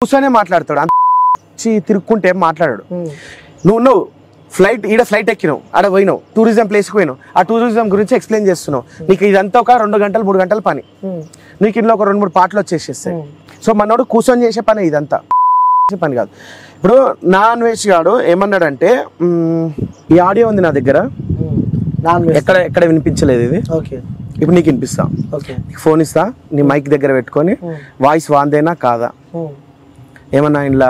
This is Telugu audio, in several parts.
కూర్చొనే మాట్లాడతాడు అంచి తిరుక్కుంటే మాట్లాడాడు నువ్వు ఫ్లైట్ ఫ్లైట్ ఎక్కినావు ఆడ పోయినావు టూరిజం ప్లేస్కి పోయినావు ఆ టూరిజం గురించి ఎక్స్ప్లెయిన్ చేస్తున్నావు నీకు ఇదంతా ఒక 2 గంటలు 3 గంటల పని నీకు ఇంట్లో ఒక 2-3 పాటలు వచ్చేసేస్తాయి సో మనోడు కూర్చొని చేసే పని ఇదంతా పని కాదు ఇప్పుడు నాన్ వెజ్ గాడు ఏమన్నాడంటే ఈ ఆడియో ఉంది నా దగ్గర ఎక్కడ వినిపించలేదు ఇది ఇప్పుడు నీకు వినిపిస్తా నీకు ఫోన్ ఇస్తా నీ మైక్ దగ్గర పెట్టుకొని వాయిస్ వాందేనా కాదా ఏమన్నా ఇలా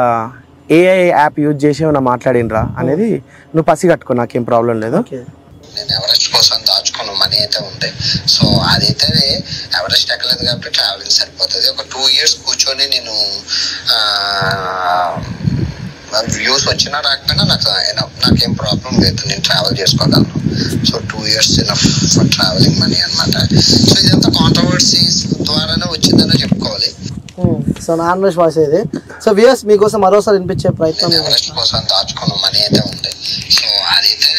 ఏఐ యాప్ యూజ్ చేసి ఏమన్నా మాట్లాడినరా అనేది నువ్వు పసి కట్టుకో నాకేం ప్రాబ్లం లేదు నేను ఎవరెస్ట్ కోసం దాచుకున్న మనీ అయితే ఉంది సో అదైతే ఎవరెస్ట్ ఎక్కలేదు కాబట్టి ట్రావెలింగ్ సరిపోతుంది ఒక 2 years కూర్చొని నేను వ్యూస్ వచ్చినా రాకపోయినా నాకేం ప్రాబ్లం లేదు నేను ట్రావెల్ చేసుకోగలను so 2 years enough for travelling money అనమాట సో ఇదంతా కాంట్రవర్సీస్ ద్వారానే వచ్చిందనే చెప్పుకోవాలి సో నాన్ వెజ్ వాయిస్ ఇది సో వ్యూయర్స్ మీకోసం మరోసారి వినిపించే ప్రయత్నం ఎవరెస్ట్ కోసం దాచుకున్న మనీ అయితే ఉంది సో అదైతే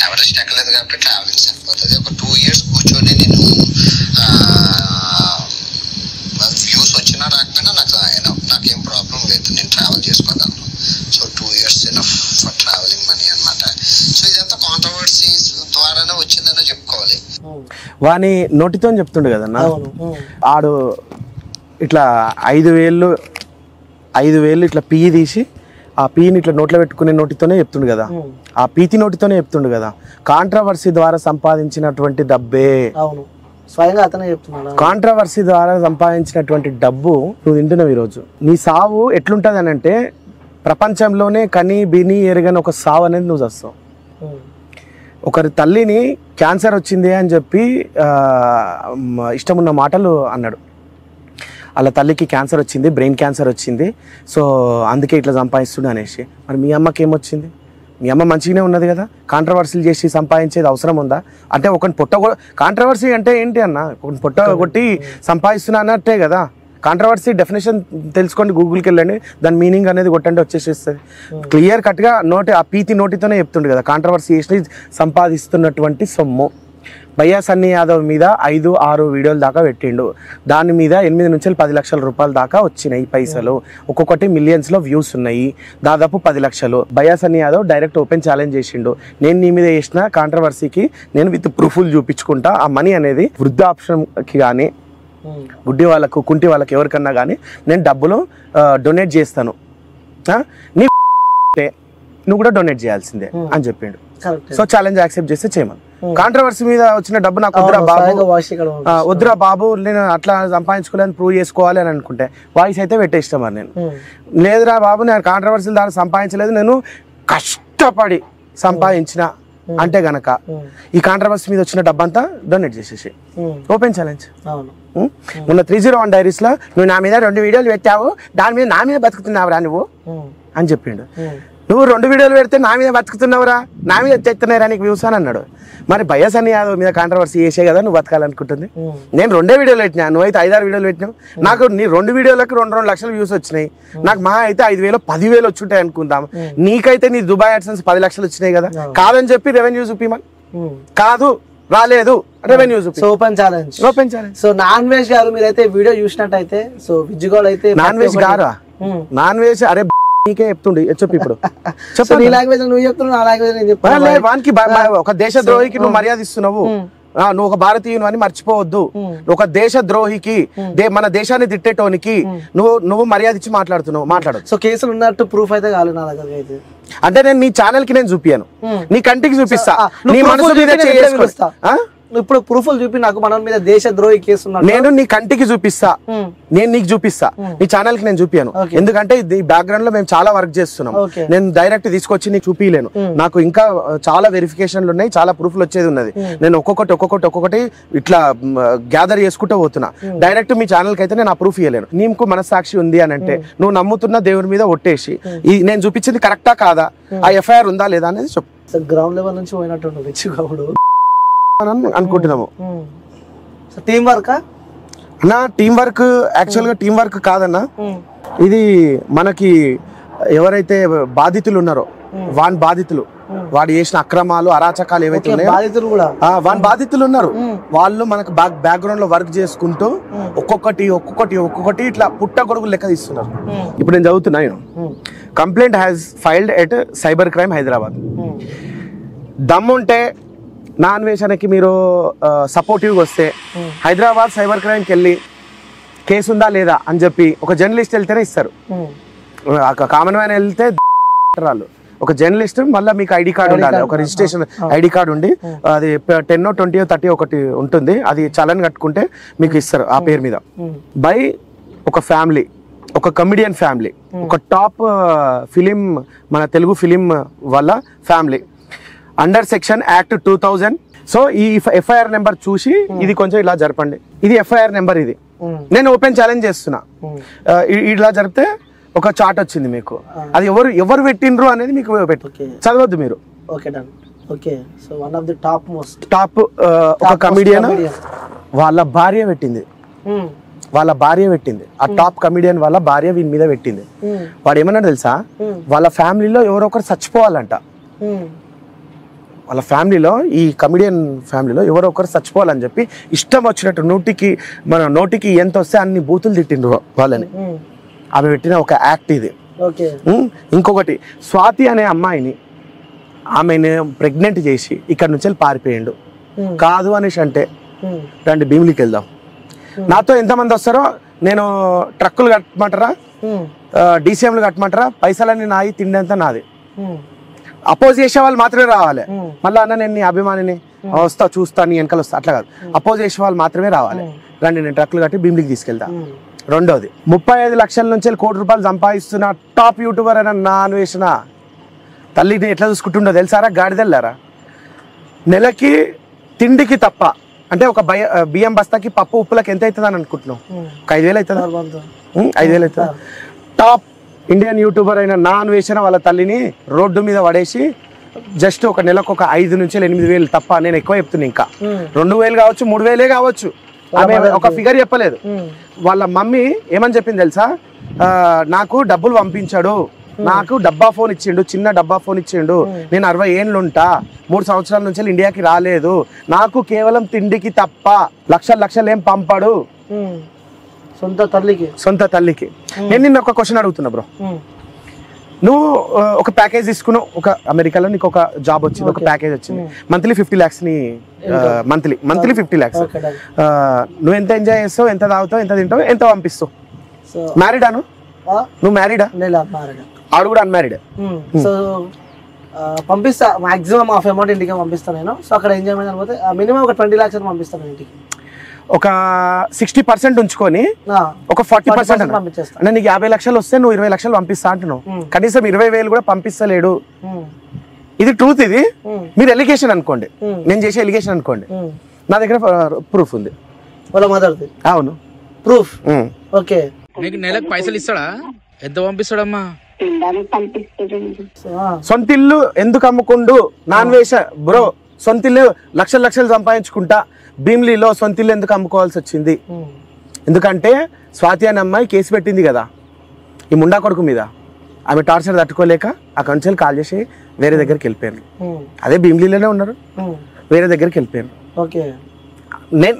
ఎవరెస్ట్ ఎక్కలేదు కాబట్టి ట్రావెలింగ్ సరిపోతుంది ఒక 2 years కూర్చొని నేను వ్యూస్ వచ్చినా రాకపోయినా నాకేం ప్రాబ్లం లేదు నేను ట్రావెల్ చేసుకోగలను so 2 years enough for travelling money అనమాట సో ఇదంతా కాంట్రవర్సీస్ ద్వారానే వచ్చిందనే చెప్పుకోవాలి వాని నోటితో చెప్తుండే కదన్నా ఆడు ఇట్లా 5,000 ఇట్లా పీ తీసి ఆ పీని ఇట్లా నోట్లో పెట్టుకునే నోటితోనే చెప్తుండు కదా ఆ పీతి నోటితోనే చెప్తుండు కదా కాంట్రవర్సీ ద్వారా సంపాదించినటువంటి డబ్బే స్వయంగా అతనే చెప్తున్నాడు కాంట్రవర్సీ ద్వారా సంపాదించినటువంటి డబ్బు నువ్వు తింటున్నావు ఈరోజు నీ సావు ఎట్లుంటది అని అంటే ప్రపంచంలోనే కని బిని ఎరగని ఒక సావు అనేది నువ్వు చేస్తావు ఒకరి తల్లిని క్యాన్సర్ వచ్చింది అని చెప్పి ఇష్టమున్న మాటలు అన్నాడు వాళ్ళ తల్లికి క్యాన్సర్ వచ్చింది బ్రెయిన్ క్యాన్సర్ వచ్చింది సో అందుకే ఇట్లా సంపాదిస్తుండే అనేసి మరి మీ అమ్మకి ఏమొచ్చింది మీ అమ్మ మంచిగానే ఉన్నది కదా కాంట్రవర్సీలు చేసి సంపాదించేది అవసరం ఉందా అంటే ఒకరిని కాంట్రవర్సీ అంటే ఏంటి అన్న ఒకరిని పొట్ట కొట్టి సంపాదిస్తున్నా అన్నట్టే కదా కాంట్రవర్సీ డెఫినేషన్ తెలుసుకోండి గూగుల్కి వెళ్ళండి దాని మీనింగ్ అనేది కొట్టండి వచ్చేసేస్తుంది క్లియర్ కట్గా ఆ పీతి నోటితోనే చెప్తుండే కదా కాంట్రవర్సీ చేసి సంపాదిస్తున్నటువంటి సొమ్ము భయ్యా సన్నీ యాదవ్ మీద 5-6 వీడియోల దాకా పెట్టిండు దాని మీద 8 నుంచి 10 లక్షల రూపాయల దాకా వచ్చినాయి పైసలు ఒక్కొక్కటి మిలియన్స్లో వ్యూస్ ఉన్నాయి దాదాపు 10 లక్షలు భయ్యా Sunny Yadav direct open challenge చేసిండు నేను నీ మీద చేసిన కాంట్రవర్సీకి నేను విత్ ప్రూఫ్లు చూపించుకుంటా ఆ మనీ అనేది వృద్ధాప్షన్కి కానీ గుడ్డి వాళ్ళకు కుంటి వాళ్ళకి ఎవరికన్నా కానీ నేను డబ్బులు డొనేట్ చేస్తాను నీ నువ్వు కూడా డొనేట్ చేయాల్సిందే అని చెప్పిండు సో ఛాలెంజ్ యాక్సెప్ట్ చేస్తే చేయమని కాంట్రవర్సీ మీద వచ్చిన డబ్బు నాకు వద్దురా బాబు నేను అట్లా సంపాదించుకోలేని ప్రూవ్ చేసుకోవాలి అని అనుకుంటే వాయిస్ అయితే పెట్టేస్తాం మరి నేను లేదురా బాబు నేను కాంట్రవర్సీలు దాన్ని సంపాదించలేదు నేను కష్టపడి సంపాదించిన అంటే గనక ఈ కాంట్రవర్సీ మీద వచ్చిన డబ్బంతా డొనేట్ చేసేసి ఓపెన్ ఛాలెంజ్ మొన్న 301 డైరీస్ లో నువ్వు నా మీద 2 వీడియోలు పెట్టావు దాని మీద నా మీద బతుకుతున్నావురా నువ్వు అని చెప్పిండు నువ్వు 2 వీడియోలు పెడితే నా మీద బతుకుతున్నావురా నా మీద తెస్తున్నారా నీకు వ్యూస్ అని అన్నాడు మరి భయ్యా సన్నీ యాదవ్ మీద కాంట్రవర్సీ చేసే కదా నువ్వు బతకాలనుకుంటుంది నేను 2 వీడియోలు పెట్టినా నువ్వైతే 5-6 వీడియోలు పెట్టినావు నాకు నీ 2 వీడియోలకు 2 లక్షల వ్యూస్ వచ్చినాయి నాకు మా అయితే 5,000-10,000 వచ్చుంటాయి అనుకుందాం నీకైతే నీ దుబాయ్ యాడ్సెన్స్ 10 లక్షలు వచ్చినాయి కదా కాదని చెప్పి రెవెన్యూ చూపిమని కాదు రాలేదు revenue open challenge so non veg గారు మీరైతే వీడియో చూసినట్టయితే సో విజ్జుగోల్ అయితే నాన్ వెజ్ గారా నాన్ వెజ్ అరే నీకే చెప్తుండే చెప్పు ఇప్పుడు నీ లాంగ్వేజ్ నువ్వు చెప్తున్నావు నా లాంగ్వేజ్ నేను చెప్తున్నా వానికి ఒక దేశద్రోహికి నువ్వు మర్యాద ఇస్తున్నావు నువ్వు ఒక భారతీయుని అని మర్చిపోవద్దు ఒక దేశద్రోహికి మన దేశాన్ని తిట్టేటోనికి నువ్వు మర్యాద ఇచ్చి మాట్లాడు సో కేసులు ఉన్నట్టు ప్రూఫ్ అయితే కాదు నా దగ్గర అయితే అంటే నేను నీ ఛానల్ కి నేను చూపియాను నీ కంటికి చూపిస్తా నీ మనసు మీద ఇప్పుడు ప్రూఫ్లు చూపి నాకు మన మీద దేశద్రోహి కేసు నేను నీ కంటికి చూపిస్తా నేను నీకు చూపిస్తా నీ ఛానల్ కి నేను చూపియాను ఎందుకంటే ఈ బ్యాక్గ్రౌండ్ లో మేము చాలా వర్క్ చేస్తున్నాం నేను డైరెక్ట్ తీసుకొచ్చి నీకు చూపిలేను నాకు ఇంకా చాలా వెరిఫికేషన్లు ఉన్నాయి చాలా ప్రూఫ్లు వచ్చేది ఉన్నది నేను ఒక్కొక్కటి ఇట్లా గ్యాదర్ చేసుకుంటూ పోతున్నా డైరెక్ట్ మీ ఛానల్ కి అయితే నేను ఆ ప్రూఫ్ ఇవ్వలేను నీకు మనస్సాక్షి ఉంది అని అంటే నువ్వు నమ్ముతున్న దేవుడి మీద ఒట్టేసి నేను చూపించింది కరెక్టా కాదా ఆ ఎఫ్ఐఆర్ ఉందా లేదా అనేది చెప్పు గ్రౌండ్ లెవెల్ నుంచి పోయినట్టు రిచ్ గౌడు అనుకుంటున్నాము టీం వర్క్ అన్నా టీం వర్క్ యాక్చువల్ గా టీం వర్క్ కాదన్నా ఇది మనకి ఎవరైతే బాధితులు ఉన్నారో బాధితులు వాడు చేసిన అక్రమాలు అరాచకాలు ఏవైతే ఉన్నాయో బాధితులు కూడా వాని బాధితులు ఉన్నారు. వాళ్ళు మనకు బ్యాక్గ్రౌండ్ లో వర్క్ చేసుకుంటూ ఒక్కొక్కటి ఇట్లా పుట్ట గొడుగులు లెక్క తీస్తున్నారు. ఇప్పుడు నేను చదువుతున్నాను, complaint has filed at cyber crime Hyderabad. దమ్ముంటే నా అన్వేషణకి మీరు సపోర్టివ్గా వస్తే హైదరాబాద్ సైబర్ క్రైమ్కి వెళ్ళి కేసు ఉందా లేదా అని చెప్పి ఒక జర్నలిస్ట్ వెళ్తేనే ఇస్తారు. కామన్ మ్యాన్ వెళ్తే వాళ్ళు ఒక జర్నలిస్ట్ మళ్ళీ మీకు ఐడి కార్డు ఉండాలి, ఒక రిజిస్ట్రేషన్ ఐడి కార్డు ఉండి అది 10, 20, 30 ఒకటి ఉంటుంది, అది చలన్ కట్టుకుంటే మీకు ఇస్తారు ఆ పేరు మీద. బై ఒక ఫ్యామిలీ, ఒక కమెడియన్ ఫ్యామిలీ, ఒక టాప్ ఫిలిం మన తెలుగు ఫిలిం వాళ్ళ family under section act 2000. So ఈ ఎఫ్ఐఆర్ నెంబర్ చూసి ఇది కొంచెం ఇలా జరపండి. ఇది ఎఫ్ఐఆర్ నెంబర్, ఇది నేను ఓపెన్ ఛాలెంజ్ చేస్తున్నా. ఇలా జరిపితే ఒక చార్ట్ వచ్చింది మీకు, అది ఎవరు పెట్టిండ్రు అనేది మీకు చదవద్దు మీరు. టాప్ ఒక కమిడియన్ వాళ్ళ భార్య పెట్టింది, ఆ టాప్ కమిడియన్ వాళ్ళ భార్య వీని మీద పెట్టింది. వాడు ఏమన్నాడు తెలుసా, వాళ్ళ ఫ్యామిలీలో ఎవరో ఒకరు చచ్చిపోవాలంట, వాళ్ళ ఫ్యామిలీలో ఈ కమిడియన్ ఫ్యామిలీలో ఎవరో ఒకరు చచ్చిపోవాలని చెప్పి ఇష్టం వచ్చినట్టు నోటికి ఎంత వస్తే అన్ని బూతులు తిట్టిండ్రు వాళ్ళని. ఆమె పెట్టిన ఒక యాక్ట్ ఇది. ఇంకొకటి స్వాతి అనే అమ్మాయిని ఆమెను ప్రెగ్నెంట్ చేసి ఇక్కడ నుంచి పారిపోయిండు. కాదు అనేసి అంటే రండి భీమిలికి వెళ్దాం, నాతో ఎంతమంది వస్తారో నేను ట్రక్కులు కట్టమంటారా, డీసీఎంలు కట్టమంటారా, పైసలన్నీ నాయి, తిండి అంతా నాది. అపోజ్ చేసే వాళ్ళు మాత్రమే రావాలి. మళ్ళీ అన్న నేను నీ అభిమానిని వస్తా చూస్తా నీ వెనకాల వస్తా అట్లా కాదు, అపోజ్ చేసే వాళ్ళు మాత్రమే రావాలి. రండి నేను ట్రక్కులు కట్టి భీమిలికి తీసుకెళ్తా. రెండోది 35 లక్షల నుంచి ₹1 కోటి సంపాదిస్తున్న టాప్ యూట్యూబర్ అయిన నా అన్వేషణ తల్లిని ఎట్లా చూసుకుంటుండో తెలుసారా, గాడిదెళ్ళారా. నెలకి తిండికి తప్ప అంటే ఒక బియ్యం బస్తాకి పప్పు ఉప్పులకు ఎంత అవుతుంది అని అనుకుంటున్నావు, 5,000 అవుతుందా, 5,000 అవుతుందా. టాప్ ఇండియన్ యూట్యూబర్ అయిన నా అన్వేషణ వాళ్ళ తల్లిని రోడ్డు మీద పడేసి జస్ట్ ఒక నెలకు ఒక 5,000 నుంచి 8,000 తప్ప, నేను ఎక్కువ చెప్తున్నా, ఇంకా 2,000 కావచ్చు 3,000 కావచ్చు, ఆమె ఒక ఫిగర్ చెప్పలేదు. వాళ్ళ మమ్మీ ఏమని చెప్పింది తెలుసా, నాకు డబ్బులు పంపించాడు, నాకు డబ్బా ఫోన్ ఇచ్చిండు, చిన్న డబ్బా ఫోన్ ఇచ్చిండు, నేను 60 ఏళ్ళు ఉంటా, 3 సంవత్సరాల నుంచి ఇండియాకి రాలేదు, నాకు కేవలం తిండికి తప్ప లక్షలు ఏం పంపాడు సొంత తల్లికి. నేను నిన్న ఒక క్వశ్చన్ అడుగుతున్నా బ్రో, నువ్వు ఒక ప్యాకేజ్ తీసుకున్నావు, ఒక అమెరికాలో నీకు ఒక జాబ్ వచ్చింది, ఒక ప్యాకేజ్ వచ్చింది, మంత్లీ 50 lakhs ని మంత్లీ 50 lakhs. నువ్వు ఎంత ఎంజాయ్ చేస్తావు, ఎంత తాగుతావు, ఎంత తింటావు, ఎంత పంపిస్తావు? మ్యారీడా నువ్వు మ్యారీడా? ఆడు కూడా అన్మ్యారీడ్. సో పంపిస్తా, మాక్సిమం హాఫ్ అమౌంట్ ఇంటికి పంపిస్తాను నేను. సో అక్కడ ఎంజాయ్మెంట్ అయిపోతే మినిమం ఒక 20 lakhs పంపిస్తాను ఇంటికి. ఒక 60% ఉంచుకొని ఒక 40% అంటే నీకు 50 లక్షలు వస్తే నువ్వు 20 లక్షలు పంపిస్తా అంటున్నావు, కనీసం 20,000 కూడా పంపిస్తలేడు. ఇది ట్రూత్, ఇది మీరు ఎలిగేషన్ అనుకోండి, నేను చేసే ఎలిగేషన్ అనుకోండి, నా దగ్గర ప్రూఫ్ ఉంది. అవును ప్రూఫ్. ఓకే, నీకు నెలకు పైసలు ఇస్తాడా, ఎంత పంపిస్తాడమ్మా? సొంత ఇల్లు ఎందుకు అమ్ముకుండు నాన్ వేష బ్రో, సొంత ఇల్లు లక్షలు సంపాదించుకుంటా భీమిలీలో సొంత ఇల్లు ఎందుకు అమ్ముకోవాల్సి వచ్చింది? ఎందుకంటే స్వాతి అనే అమ్మాయి కేసు పెట్టింది కదా ఈ ముండా కొడుకు మీద, ఆమె టార్చర్ తట్టుకోలేక ఆ కౌన్సిల్ కాల్ చేసి వేరే దగ్గరికి వెళ్ళిపోయాను. అదే భీమిలీలోనే ఉన్నారు, వేరే దగ్గరికి వెళ్ళిపోయాను.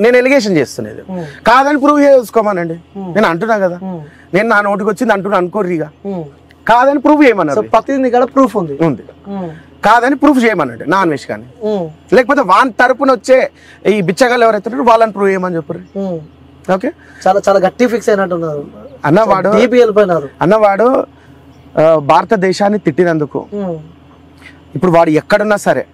నేను ఎలిగేషన్ చేస్తున్నది కాదని ప్రూవ్ చేసుకోమానండి, నేను అంటున్నా కదా, నేను నా నోటికి వచ్చింది అంటున్నా అనుకోర్రిగా, కాదని ప్రూవ్ చేయమన్నారు. ప్రతిదీ కూడా ప్రూఫ్ ఉంది, కాదని ప్రూఫ్ చేయమన్నాడు నా అన్వేష్ కానీ, లేకపోతే వాన్ తరపున వచ్చే ఈ బిచ్చగాళ్ళు ఎవరైతే వాళ్ళని ప్రూవ్ చేయమని చెప్పారు. ఓకే, చాలా గట్టి ఫిక్స్ అయినట్టున్నారు అన్నవాడు భారతదేశాన్ని తిట్టినందుకు. ఇప్పుడు వాడు ఎక్కడున్నా సరే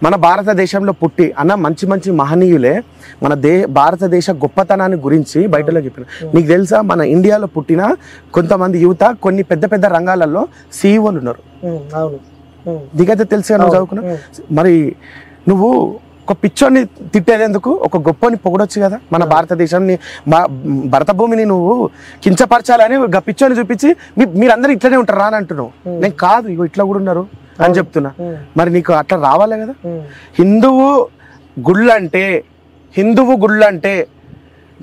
మన భారతదేశంలో పుట్టి అన్న మంచి మహనీయులే మన భారతదేశ గొప్పతనాన్ని గురించి బయటలో చెప్పిన. నీకు తెలుసా మన ఇండియాలో పుట్టిన కొంతమంది యువత కొన్ని పెద్ద రంగాలలో సీఈఓలు ఉన్నారు. నీకైతే తెలుసు నువ్వు చదువుకున్నా. మరి నువ్వు ఒక పిచ్చోని తిట్టేందుకు ఒక గొప్పని పొగడొచ్చు కదా. మన భారతదేశాన్ని భరత భూమిని నువ్వు కించపరచాలని ఒక పిచ్చోని చూపించి మీరందరూ ఇట్లనే ఉంటారా అని అంటున్నావు. నేను కాదు, ఇగో ఇట్లా కూడా ఉన్నారు అని చెప్తున్నా. మరి నీకు అట్లా రావాలి కదా. హిందువు గుళ్ళంటే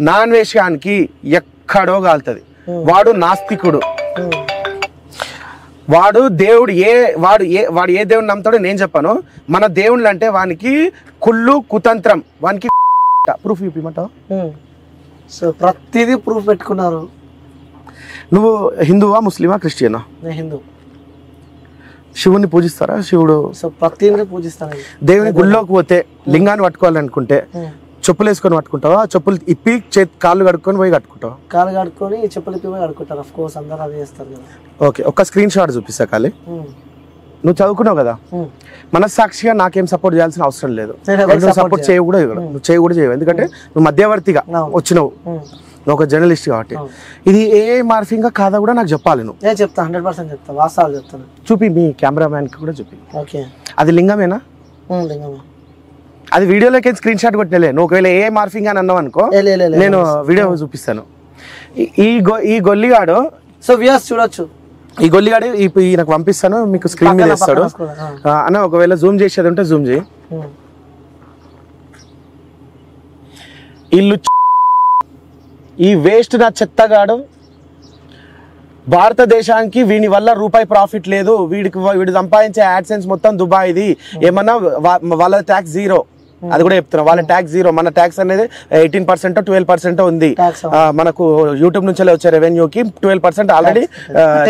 నాన్ వేషానికి ఎక్కడో కాలుతుంది. వాడు నాస్తికుడు. వాడు దేవుడు వాడు ఏ దేవుడిని నమ్ముతాడో నేను చెప్పాను. మన దేవుళ్ళు అంటే వానికి కుళ్ళు కుతంత్రం, వానికి ప్రూఫ్ చూపిమంటావు. సో ప్రతిదీ ప్రూఫ్ పెట్టుకున్నారు. నువ్వు హిందువా, ముస్లిమా, క్రిస్టియనా? నేను హిందూ. శివుని పూజిస్తారా? శివుడు సో ప్రతిదీ పూజిస్తాను. దేవుని గుళ్ళోకి పోతే లింగాన్ని పట్టుకోవాలనుకుంటే చెప్పులు వేసుకొని పట్టుకుంటావా? చెప్పులు ఇప్పి కాళ్ళు కడుక్కొని పోయి కట్టుకుంటావా? కాళ్ళు కడుక్కొని చెప్పులు ఇప్పి పోయి కడుక్కుంటారు. ఆఫ్ కోర్స్ అందరూ అదే చేస్తారు కదా. ఓకే, ఒక్క స్క్రీన్ షాట్ చూపిస్తా ఖాళీ. నువ్వు చదువుకున్నావు కదా, మనస్సాక్షిగా నాకేం సపోర్ట్ చేయాల్సిన అవసరం లేదు. సపోర్ట్ నువ్వు చేయవు, ఎందుకంటే నువ్వు మధ్యవర్తిగా వచ్చినావు, నువ్వు ఒక జర్నలిస్ట్ కాబట్టి. ఇది ఏ మార్ఫింగ్ కాదా కూడా నాకు చెప్పాలి. నువ్వు నేను చెప్తా, 100% చెప్తా, వాస్తవాలు చెప్తాను. చూపి, మీ కెమెరామ్యాన్ కి కూడా చూపి. ఓకే, అది లింగమేనా? లింగమే. అది వీడియోలోకి స్క్రీన్ షాట్ కొట్టినలే. నువ్వు ఒకవేళ ఏ మార్ఫింగ్ అని అన్నావు అనుకో, నేను వీడియో చూపిస్తాను. ఈ గొల్లిగాడు, సో వ్యూయర్స్ చూడొచ్చు, ఈ గొల్లిగాడు నాకు పంపిస్తాను, మీకు స్క్రీన్ మీద వేస్తాడు అన్న. ఒకవేళ జూమ్ చేసేది ఉంటే జూమ్ చేయి. ఇల్లు ఈ వేస్ట్ నా చెత్తగాడు, భారతదేశానికి వీని వల్ల రూపాయి ప్రాఫిట్ లేదు. వీడు సంపాదించే యాడ్సెన్స్ మొత్తం దుబాయ్ది. ఏమన్నా వాళ్ళ ట్యాక్స్ జీరో, అది కూడా చెప్తున్నా. వాళ్ళ ట్యాక్స్ జీరో, మన ట్యాక్స్ అనేది 18% 12% ఉంది. మనకు యూట్యూబ్ నుంచి వచ్చే రెవెన్యూకి 12% ఆల్రెడీ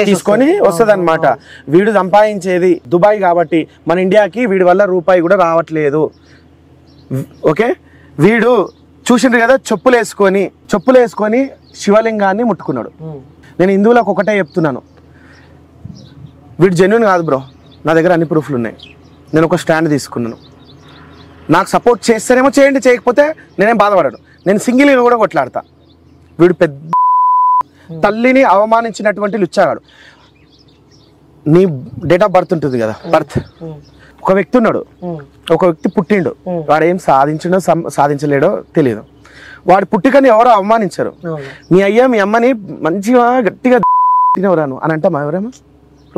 తీసుకొని వస్తుంది అనమాట. వీడు సంపాదించేది దుబాయ్ కాబట్టి మన ఇండియాకి వీడి వల్ల రూపాయి కూడా రావట్లేదు. ఓకే, వీడు చూసిండ్రు కదా, చెప్పులు వేసుకొని శివలింగాన్ని ముట్టుకున్నాడు. నేను హిందువులకు ఒకటే చెప్తున్నాను, వీడు జెన్యున్ కాదు బ్రో. నా దగ్గర అన్ని ప్రూఫ్లు ఉన్నాయి. నేను ఒక స్టాండ్ తీసుకున్నాను. నాకు సపోర్ట్ చేస్తేనేమో చేయండి, చేయకపోతే నేనేం బాధపడను. నేను సింగిల్గా కూడా కొట్లాడతా. వీడు పెద్ద తల్లిని అవమానించినటువంటి లుచ్చాగాడు. నీ డేట్ ఆఫ్ బర్త్ ఉంటుంది కదా, బర్త్. ఒక వ్యక్తి ఉన్నాడు, ఒక వ్యక్తి పుట్టిండు. వాడు ఏం సాధించిండో సాధించలేడో తెలియదు. వాడు పుట్టికని ఎవరో అవమానించారు. మీ అయ్యా మీ అమ్మని మంచిగా గట్టిగా తినవరాను అని అంటామా? ఎవరేమో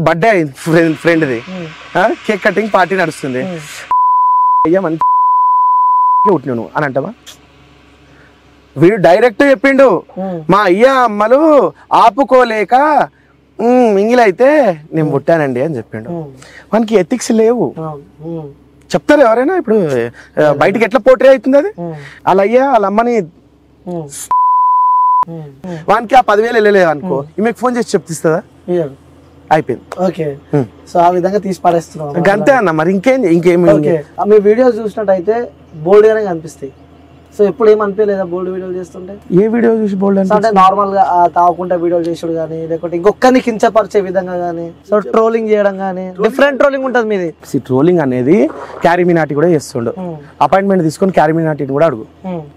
బర్త్డే ఫ్రెండ్ది, కేక్ కటింగ్ పార్టీ నడుస్తుంది, అయ్యా మంచి పుట్టినాను అని అంటామా? వీడు డైరెక్ట్ చెప్పిండు, మా అయ్యా అమ్మలు ఆపుకోలేక మింగిలైతే నేను పుట్టానండి అని చెప్పిండు. మనకి ఎథిక్స్ లేవు. చెప్తారు ఎవరైనా? ఇప్పుడు బయటికి ఎట్లా పోట్రే అవుతుంది అది? వాళ్ళ అయ్యా వాళ్ళ అమ్మని వానికి ఆ 10,000 వెళ్ళలేదు అనుకో, ఈమెకు ఫోన్ చేసి చెప్తిస్తుందా? అయిపోయింది. ఓకే, సో ఆ విధంగా తీసి పడేస్తున్నాం అంతే అన్న. మరి ఇంకేమి మీ వీడియో చూసినట్టయితే బోల్డ్ గానే కనిపిస్తాయి. సో ఎప్పుడు ఏమనిపించలేదా బోల్డ్ వీడియోలు చేస్తుంటే? ఏ వీడియో చూసి బోల్డ్ అంటే నార్మల్ గా తాగుకుంటే వీడియోలు చేసుడు కానీ, లేకపోతే ఇంకొకరిని కించపరిచే విధంగా కానీ, సో ట్రోలింగ్ చేయడం కానీ, డిఫరెంట్ ట్రోలింగ్ ఉంటుంది మీది. ట్రోలింగ్ అనేది క్యారీమినాటి కూడా చేస్తుండు. అపాయింట్మెంట్ తీసుకొని క్యారీమినాటిని కూడా అడుగు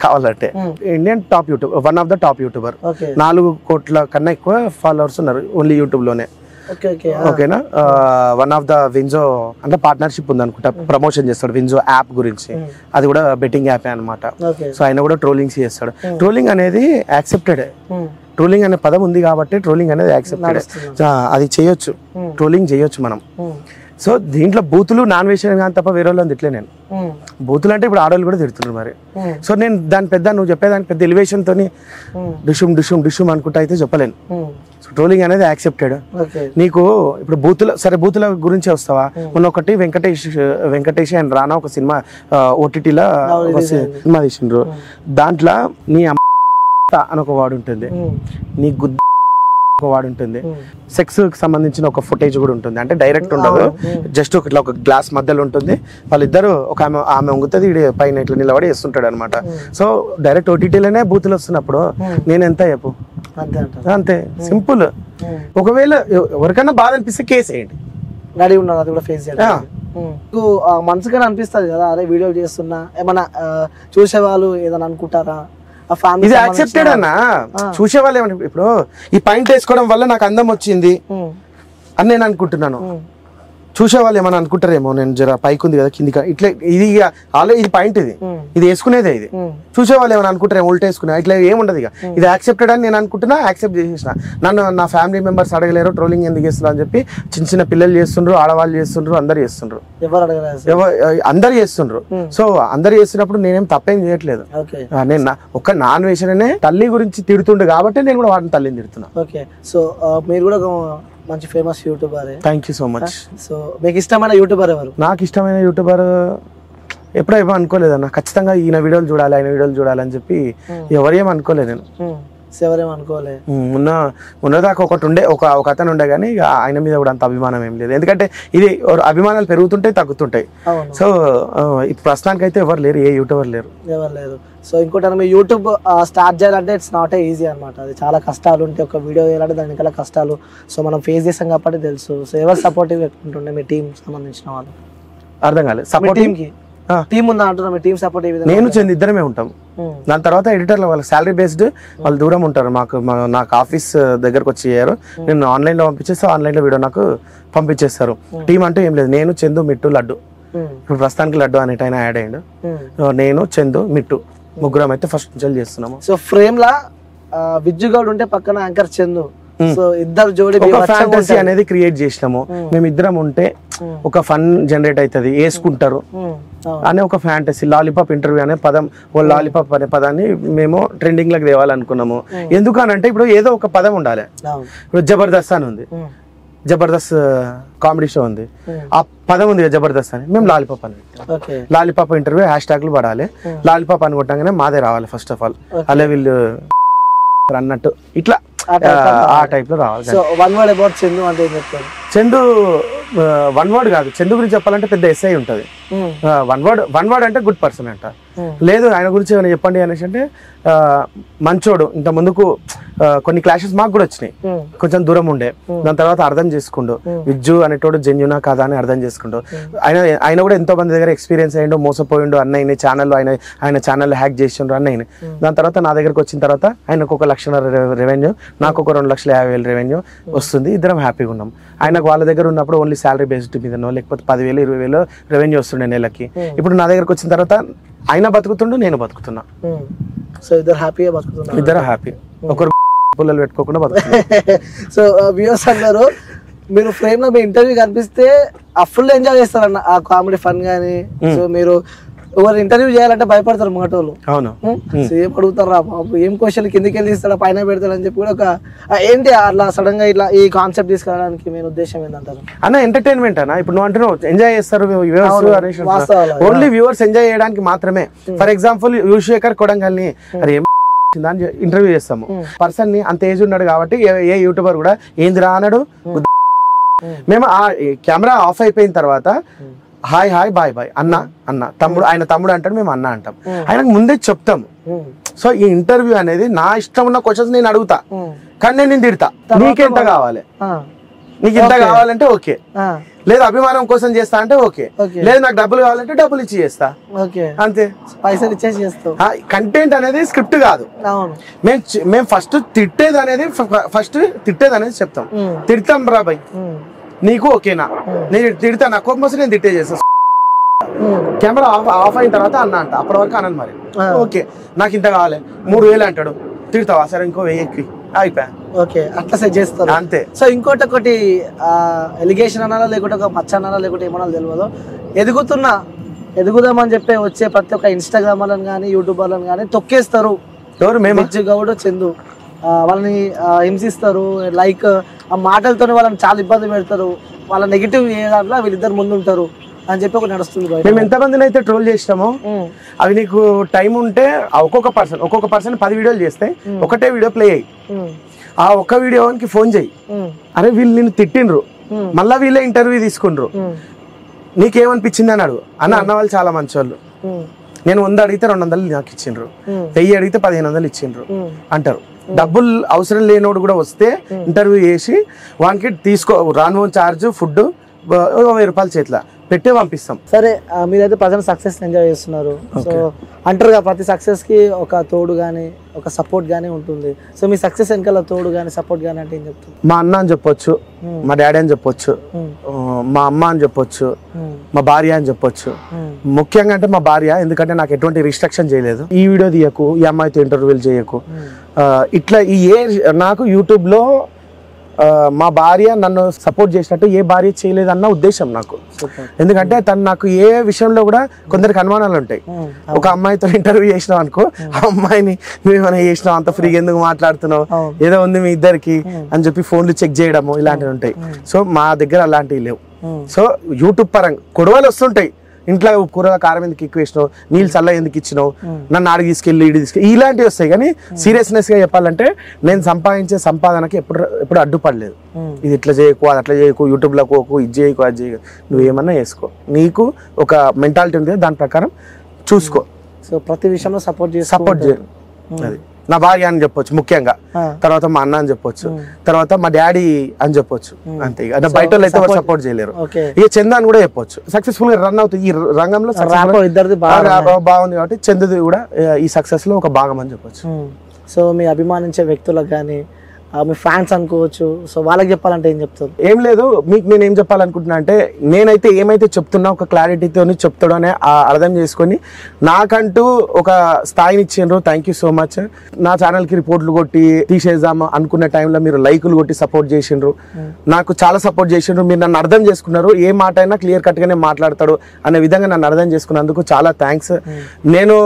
కావాలంటే. Indian top YouTube, one of the top YouTuber. 4 కోట్ల కన్నా ఎక్కువ ఫాలోవర్స్ ఉన్నారు ఓన్లీ యూట్యూబ్ లోనే. ఓకేనా? వన్ ఆఫ్ ద వింజో అంటే పార్ట్నర్షిప్ ఉంది అనుకుంటా, ప్రమోషన్ చేస్తాడు వింజో యాప్ గురించి. అది కూడా బెట్టింగ్ యాప్ అనమాట. సో ఆయన కూడా ట్రోలింగ్స్ చేస్తాడు. ట్రోలింగ్ అనేది యాక్సెప్టెడ్. ట్రోలింగ్ అనే పదం ఉంది కాబట్టి ట్రోలింగ్ అనేది యాక్సెప్టెడ్. అది చేయొచ్చు, ట్రోలింగ్ చేయొచ్చు మనం. సో దీంట్లో బూతులు నాన్ వెజిటేరియన్ కానీ తప్ప వేరే వాళ్ళని తిట్లే నేను. బూతులు అంటే ఇప్పుడు ఆడవాళ్ళు కూడా తిడుతున్నారు మరి. సో నేను దాని పెద్ద, నువ్వు చెప్పేదానికి పెద్ద ఎలివేషన్ తోని డిషుమ్ డిషుమ్ డిషుమ్ అనుకుంటా అయితే చెప్పలేను. సో ట్రోలింగ్ అనేది యాక్సెప్టెడ్. నీకు ఇప్పుడు బూతుల గురించి వస్తావా? మొన్న ఒకటి వెంకటేష్ అండ్ రానా ఒక సినిమా ఓటీటీలో సినిమా తీసిండ్రు. దాంట్లో నీ అని ఒక వాడు ఉంటుంది, నీ గుద్ద ఒక వాడు ఉంటుంది, సెక్స్ కి సంబంధించిన ఒక ఫుటేజ్ కూడా ఉంటుంది. అంటే డైరెక్ట్ ఉండదు, జస్ట్ ఇట్లా ఒక గ్లాస్ మధ్యలో ఉంటుంది. వాళ్ళిద్దరు ఒక ఆమె వంగుతుంది, పైన ఇట్లా నిలబడి వేస్తుంటాడు అనమాట. సో డైరెక్ట్ ఓటీటీలోనే బూతులు వస్తున్నప్పుడు నేను ఎంత చెప్పు, అంతే సింపుల్. ఒకవేళ ఎవరికైనా బాధ అనిపిస్తే కేసు వేయండి, రెడీ ఉన్నారు. అది కూడా ఫేస్ చేయాలి. మనసుగానే అనిపిస్తుంది కదా, అదే వీడియోలు చేస్తున్నా ఏమన్నా చూసేవాళ్ళు ఏదైనా అనుకుంటారా? ఇది యాక్సెప్టెడ్ అన్నా. చూసే వాళ్ళు ఏమన్నా ఇప్పుడు ఈ పాయింట్ వేసుకోవడం వల్ల నాకు అందం వచ్చింది అని నేను అనుకుంటున్నాను. చూసేవాళ్ళు ఏమన్నా అనుకుంటారేమో, నేను జర పైకి ఉంది కదా కింది ఇట్లా, ఇది ఆల్రెడీ ఇది పాయింట్, ఇది వేసుకునేదే. ఇది చూసేవాళ్ళు ఏమైనా అనుకుంటారేమో ఉల్టా వేసుకున్నా, ఇట్లా ఏముండదు. ఇక ఇది యాక్సెప్టెడ్ అని నేను అనుకుంటున్నా, యాక్సెప్ట్ చేసేసిన. నన్ను నా ఫ్యామిలీ మెంబర్స్ అడగలేరు ట్రోలింగ్ ఎందుకు చేస్తున్నారు అని చెప్పి. చిన్న పిల్లలు చేస్తుండ్రు, ఆడవాళ్ళు చేస్తుండ్రు, అందరు చేస్తుండ్రు, అందరు చేస్తుండ్రు. సో అందరు చేస్తున్నప్పుడు నేనేం తప్పేం చేయట్లేదు. నేను ఒక్క నాన్ వెజిటేరియనే తల్లి గురించి తిడుతుండే కాబట్టి నేను కూడా వాడిని తల్లిని తిడుతున్నా. ఓకే, సో మీరు కూడా మంచి famous YouTuber. Thank you so much. So మీకు ఇష్టమైన యూట్యూబర్ ఎవరు? నాకు ఇష్టమైన యూట్యూబర్ ఎప్పుడో ఏమో అనుకోలేదన్న, ఖచ్చితంగా ఈయన వీడియోలు చూడాలి ఆయన వీడియోలు చూడాలని చెప్పి ఎవరేం అనుకోలేదు నేను. ఎవరేం అనుకోలే. ఉన్నదాకా ఒకటి ఉండే ఒక అతను ఉండే కానీ ఇక ఆయన మీద కూడా అంత అభిమానం ఏం లేదు, ఎందుకంటే ఇది అభిమానాలు పెరుగుతుంటాయి తగ్గుతుంటాయి. సో ఇప్పుడు ప్రస్తుతానికి అయితే ఎవరు లేరు, ఏ యూట్యూబర్ లేరు. ఎవరు లేరు. సో ఇంకోటి మీ యూట్యూబ్ స్టార్ట్ చేయాలంటే ఇట్స్ నాట్ ఏ ఈజీ అనమాట. అది చాలా కష్టాలు ఉంటాయి. ఒక వీడియో చేయాలంటే దాని వెనకాల కష్టాలు సో మనం ఫేస్ చేసాం కాబట్టి తెలుసు. సో ఎవరు సపోర్టివ్ పెట్టుకుంటుండే మీ టీం సంబంధించిన వాళ్ళు? అర్థం కాలేదు. సపోర్ట్ టీంకి టీం ఉందా అంటున్నా, మీ టీం సపోర్ట్ ఏ విధంగా? నేను చంద్ ఇద్దరమే ఉంటాం. దాని తర్వాత ఎడిటర్లు వాళ్ళ శాలరీ బేస్డ్ వాళ్ళు దూరం ఉంటారు. నాకు ఆఫీస్ దగ్గరకు వచ్చి చేయరు, నేను ఆన్లైన్ లో పంపించేస్తే ఆన్లైన్ లో వీడియో నాకు పంపించేస్తారు. టీం అంటే ఏం లేదు, నేను చందు మిట్టు లడ్డు. ఇప్పుడు ప్రస్తుతానికి లడ్డు అనేటైనా యాడ్ అయ్యాడు. నేను చందు మిట్టు ముగ్గురం అయితే ఫస్ట్ నుంచి చేస్తున్నాము. సో ఫ్రేమ్ లా విజ్జుగౌడ్ ఉంటే పక్కన యాంకర్ చందు. సో ఇద్దరు జోడి ఒక ఫ్యాంటసీ అనేది క్రియేట్ చేసినాము. మేమిద్దరం ఉంటే ఒక ఫన్ జనరేట్ అవుతుంది, వేసుకుంటారు అనే ఒక ఫ్యాంటసీ. లాలీపాప్ ఇంటర్వ్యూ అనే పదం, ఓ లాలీపాప్ అనే పదాన్ని మేము ట్రెండింగ్ లకు తేవాలనుకున్నాము. ఎందుకనంటే ఇప్పుడు ఏదో ఒక పదం ఉండాలి. ఇప్పుడు జబర్దస్త్ అని ఉంది, జబర్దస్త్ కామెడీ షో ఉంది, ఆ పదం ఉంది జబర్దస్త్ అని, మేము లాలీపాప్ అని పెట్టాం. లాలీపాప్ ఇంటర్వ్యూ హ్యాష్ ట్యాగ్లు పడాలి, లాలీపాప్ అనుకుంటాగానే మాదే రావాలి ఫస్ట్ ఆఫ్ ఆల్, అలా వీళ్ళు అన్నట్టు ఇట్లా ఆ టైప్ లో రావాలి. So one word about Chandu అంటే ఏం చెప్తారు? చందు వన్ వర్డ్ కాదు, చందు గురించి చెప్పాలంటే పెద్ద ఎస్ఐ ఉంటది. వన్ వర్డ్ అంటే గుడ్ పర్సన్ అంట. లేదు ఆయన గురించి ఏమైనా చెప్పండి అనేసి అంటే మంచోడు. ఇంత ముందుకు కొన్ని క్లాషెస్ మాకు కూడా వచ్చినాయి, కొంచెం దూరం ఉండే. దాని తర్వాత అర్థం చేసుకుండు, విజ్జు అనేటోడు జెన్యునా కాదా అని అర్థం చేసుకుండు. ఆయన కూడా ఎంతో మంది దగ్గర ఎక్స్పీరియన్స్ అయ్యిండు, మోసపోయిండు. అన్నయ్యని ఛానల్ ఆయన ఛానల్ హ్యాక్ చేసిండు అన్నయ్యని. దాని తర్వాత నా దగ్గరకు వచ్చిన తర్వాత ఆయనకు 1 లక్ష రెవెన్యూ, నాకు ఒక 2,50,000 రెవెన్యూ వస్తుంది. ఇద్దరం హ్యాపీగా ఉన్నాం. ఆయనకు వాళ్ళ దగ్గర ఉన్నప్పుడు ఓన్లీ శాలరీ బేస్డ్ మీదనో లేకపోతే 10,000 20,000 రెవెన్యూ వస్తుండే నెలకి. ఇప్పుడు నా దగ్గరకు వచ్చిన తర్వాత ఆయన బతుకుతుండు, నేను బతుకుతున్నా. సో ఇద్దరు హ్యాపీగా బతుకుతున్నారు. ఇద్దరు హ్యాపీ, ఒకరు పుల్లలు పెట్టుకోకుండా బతుకుతున్నారు. సో వ్యూవర్స్ అన్నారు మీరు ఫ్రేమ్ లో మీ ఇంటర్వ్యూ కనిపిస్తే ఫుల్ ఎంజాయ్ చేస్తారన్న ఆ కామెడీ ఫన్ గానీ. సో మీరు ఎవరు ఇంటర్వ్యూ చేయాలంటే భయపడతారు మగటోళ్ళు. అవును, ఏం అడుగుతారు రా బాబు, ఏం క్వశ్చన్ కిందికి వెళ్ళి ఇస్తాడా పైన పెడతాడు అని చెప్పి కూడా ఒక ఏంటి అట్లా సడన్ గా ఇట్లా ఈ కాన్సెప్ట్ తీసుకురావడానికి మెయిన్ ఉద్దేశం ఏంటంటారు? అన్న ఎంటర్టైన్మెంట్ అన్న. ఇప్పుడు నువ్వు అంటున్నావు ఎంజాయ్ చేస్తారు వ్యూవర్స్, ఓన్లీ వ్యూవర్స్ ఎంజాయ్ చేయడానికి మాత్రమే. ఫర్ ఎగ్జాంపుల్ యువశేఖర్ కొడంగల్ని అరే ఇంటర్వ్యూ చేస్తాము, పర్సన్ ని అంత ఏజ్ ఉన్నాడు కాబట్టి ఏ యూట్యూబర్ కూడా ఏంది రా అన్నాడు. మేము ఆ కెమెరా ఆఫ్ అయిపోయిన తర్వాత హాయ్ హాయ్ బాయ్ బాయ్ అన్న తమ్ముడు, ఆయన తమ్ముడు అంటాడు, మేము అన్న అంటాం. ఆయనకు ముందే చెప్తాము. సో ఈ ఇంటర్వ్యూ అనేది నా ఇష్టం ఉన్న క్వశ్చన్స్ నేను అడుగుతా, కానీ నేను తిడతా. నీకెంత కావాలి, నీకు ఇంత కావాలంటే ఓకే, లేదు అభిమానం కోసం చేస్తా అంటే ఓకే, లేదు నాకు డబ్బులు కావాలంటే డబ్బులు ఇచ్చి చేస్తా, అంతే. పైసలు ఇచ్చేసి చేస్తాం. కంటెంట్ అనేది స్క్రిప్ట్ కాదు. మేము ఫస్ట్ తిట్టేది అనేది చెప్తాం. తిడతాం రా బాయ్, నీకు ఓకేనా, నేను తిడతా, నా కోపం వస్తే నేను తిట్టే చేస్తా. కెమెరా ఆఫ్ అయిన తర్వాత అన్న అంట, అప్పటి వరకు అన్నాను. మరి ఓకే నాకు ఇంత కావాలి 3,000 అంటాడు, తిడతావా, సరే ఇంకో 1,000 ఎక్కువ అయిపోయా, ఓకే అట్లా సెట్ చేస్తారు అంతే. సో ఒకటి ఎలిగేషన్ అనాలా లేకుంటే ఒక మచ్చ అనాలా లేకుంటే ఏమన్నా తెలియదు, ఎదుగుదామని చెప్పి వచ్చే ప్రతి ఒక్క ఇన్స్టాగ్రామర్లను కానీ యూట్యూబర్లను కానీ తొక్కేస్తారు. ఎవరు? మేము గౌడ్ చందు వాళ్ళని హింసిస్తారు. లైక్ ఆ మాటలతోనే వాళ్ళని చాలా ఇబ్బంది పెడతారు. వాళ్ళ నెగిటివ్ ఏ దాంట్లో వీళ్ళిద్దరు ముందు ఉంటారు అని చెప్పి ఒకటి నడుస్తుంది. మేము ఎంతమందిని అయితే ట్రోల్ చేసినామో అవి నీకు టైం ఉంటే ఒక్కొక్క పర్సన్ 10 వీడియోలు చేస్తే ఒకటే వీడియో ప్లే అయ్యి ఆ ఒక్క వీడియోకి ఫోన్ చేయి, అరే వీళ్ళు నిన్ను తిట్టిండ్రు, మళ్ళా వీళ్ళే ఇంటర్వ్యూ తీసుకుండ్రు, నీకేమనిపించింది అని అడుగు అన్న వాళ్ళు చాలా మంచి వాళ్ళు. నేను 100 అడిగితే 200 నాకు ఇచ్చిండ్రు, 1000 అడిగితే 1500 ఇచ్చిండ్రు అంటారు. డబ్బులు అవసరం లేనోడు కూడా వస్తే ఇంటర్వ్యూ చేసి వానికి తీసుకో రాను చార్జ్ ఫుడ్ 1000 రూపాయలు చేతిలో పెట్టే పంపిస్తాం. సరే మీరైతే ప్రజెంట్ సక్సెస్ ఎంజాయ్ చేస్తున్నారు. సో అంటారు కదా ప్రతి సక్సెస్ కి ఒక తోడు గానీ ఒక సపోర్ట్ గానీ ఉంటుంది. సో మీ సక్సెస్ వెనకాల తోడు గానీ సపోర్ట్ గానీ అంటే ఏం చెప్తారు? మా అన్న అని చెప్పొచ్చు, మా డాడీ అని చెప్పొచ్చు, మా అమ్మ అని చెప్పొచ్చు, మా భార్య అని చెప్పొచ్చు. ముఖ్యంగా అంటే మా భార్య, ఎందుకంటే నాకు ఎటువంటి రిస్ట్రిక్షన్ చేయలేదు, ఈ వీడియో తీయకు, ఈ అమ్మాయితో ఇంటర్వ్యూలు చేయకు, ఇట్లా నాకు యూట్యూబ్ లో మా భార్య నన్ను సపోర్ట్ చేసినట్టు ఏ భార్య చేయలేదన్న ఉద్దేశం నాకు. ఎందుకంటే తను నాకు ఏ విషయంలో కూడా కొందరికి అనుమానాలు ఉంటాయి. ఒక అమ్మాయితో ఇంటర్వ్యూ చేసినావు అనుకో, ఆ అమ్మాయిని నువ్వేమైనా చేసినావు, అంత ఫ్రీగా ఎందుకు మాట్లాడుతున్నావు, ఏదో ఉంది మీ ఇద్దరికి అని చెప్పి ఫోన్లు చెక్ చేయడము ఇలాంటివి ఉంటాయి. సో మా దగ్గర అలాంటివి లేవు. సో యూట్యూబ్ పరంగా గొడవలు వస్తుంటాయి, ఇంట్లో కూరల కారం ఎందుకు ఎక్కువ వేసినావు, నీళ్ళు చల్ల ఎందుకు ఇచ్చినావు, నన్ను ఆడికి తీసుకెళ్ళి ఇడి తీసుకెళ్ళి, ఇలాంటివి వస్తాయి. కానీ సీరియస్నెస్ గా చెప్పాలంటే నేను సంపాదించే సంపాదనకి ఎప్పుడు అడ్డుపడలేదు. ఇది ఇట్లా చేయకు, అది అట్లా చేయకు, యూట్యూబ్ లో కోకు, ఇది చేయకు, అది చేయకు, నువ్వేమన్నా వేసుకో, నీకు ఒక మెంటాలిటీ ఉంది, దాని ప్రకారం చూసుకో. సో ప్రతి విషయంలో సపోర్ట్ చేయ. అది నా భార్య అని చెప్పొచ్చు ముఖ్యంగా, తర్వాత మా అన్న అని చెప్పొచ్చు, తర్వాత మా డాడీ అని చెప్పొచ్చు. అంతే, బయట వాళ్ళు అయితే సపోర్ట్ చేయలేరు. ఇక చందా అని కూడా చెప్పొచ్చు. సక్సెస్ఫుల్ గా రన్ అవుతుంది ఈ రంగంలో, బాగుంది కాబట్టి చందుది కూడా ఈ సక్సెస్ లో ఒక భాగం అని చెప్పొచ్చు. సో మీ అభిమానించే వ్యక్తులకు కానీ మీ ఫ్యాన్స్ అనుకోవచ్చు, సో వాళ్ళకి చెప్పాలంటే ఏం చెప్తారు? ఏం లేదు, మీకు నేను ఏం చెప్పాలనుకుంటున్నా అంటే, నేనైతే ఏమైతే చెప్తున్నా ఒక క్లారిటీతో చెప్తాడు అని అర్థం చేసుకొని నాకంటూ ఒక స్థాయిని ఇచ్చిండ్రు. Thank you so much. నా ఛానల్కి రిపోర్ట్లు కొట్టి తీసేద్దాము అనుకున్న టైంలో మీరు లైకులు కొట్టి సపోర్ట్ చేసిండ్రు, నాకు చాలా సపోర్ట్ చేసిండ్రు. మీరు నన్ను అర్థం చేసుకున్నారు, ఏ మాట అయినా క్లియర్ కట్గానే మాట్లాడతాడు అనే విధంగా నన్ను అర్థం చేసుకున్నందుకు చాలా థ్యాంక్స్. నేను